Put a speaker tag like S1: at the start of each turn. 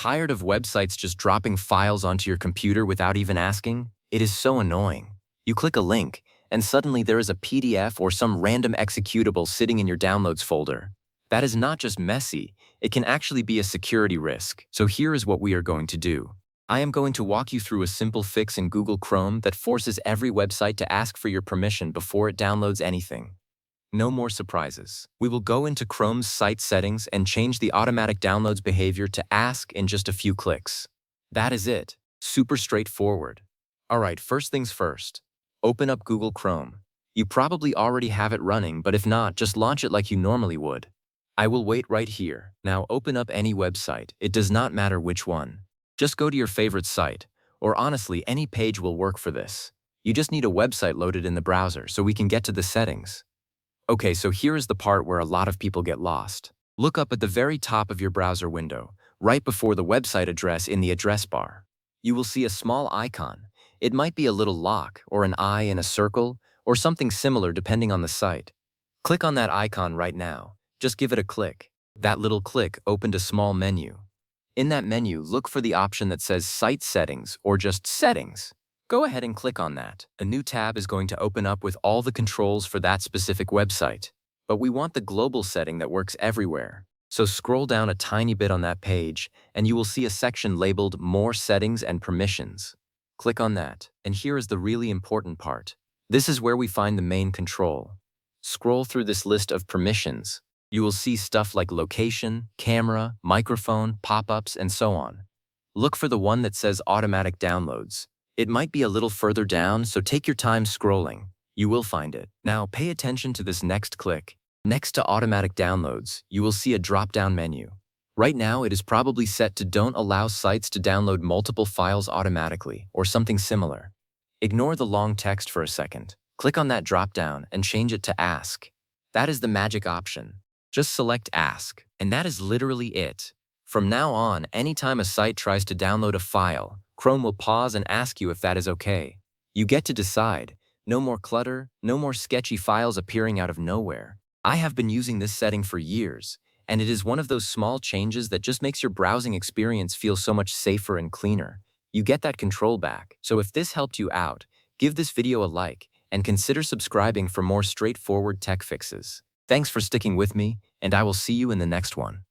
S1: Tired of websites just dropping files onto your computer without even asking? It is so annoying. You click a link, and suddenly there is a PDF or some random executable sitting in your downloads folder. That is not just messy, it can actually be a security risk. So here is what we are going to do. I am going to walk you through a simple fix in Google Chrome that forces every website to ask for your permission before it downloads anything. No more surprises. We will go into Chrome's site settings and change the automatic downloads behavior to ask in just a few clicks. That is it. Super straightforward. Alright, first things first. Open up Google Chrome. You probably already have it running, but if not, just launch it like you normally would. I will wait right here. Now open up any website. It does not matter which one. Just go to your favorite site, or honestly, any page will work for this. You just need a website loaded in the browser so we can get to the settings. Okay, so here is the part where a lot of people get lost. Look up at the very top of your browser window, right before the website address in the address bar. You will see a small icon. It might be a little lock, or an eye in a circle, or something similar depending on the site. Click on that icon right now. Just give it a click. That little click opened a small menu. In that menu, look for the option that says Site Settings or just Settings. Go ahead and click on that. A new tab is going to open up with all the controls for that specific website. But we want the global setting that works everywhere. So scroll down a tiny bit on that page, and you will see a section labeled More Settings and Permissions. Click on that, and here is the really important part. This is where we find the main control. Scroll through this list of permissions. You will see stuff like location, camera, microphone, pop-ups, and so on. Look for the one that says Automatic Downloads. It might be a little further down, so take your time scrolling. You will find it. Now pay attention to this next click. Next to Automatic Downloads, you will see a drop-down menu. Right now, it is probably set to Don't allow sites to download multiple files automatically, or something similar. Ignore the long text for a second. Click on that drop-down and change it to Ask. That is the magic option. Just select Ask, and that is literally it. From now on, anytime a site tries to download a file, Chrome will pause and ask you if that is okay. You get to decide. No more clutter, no more sketchy files appearing out of nowhere. I have been using this setting for years, and it is one of those small changes that just makes your browsing experience feel so much safer and cleaner. You get that control back. So if this helped you out, give this video a like and consider subscribing for more straightforward tech fixes. Thanks for sticking with me, and I will see you in the next one.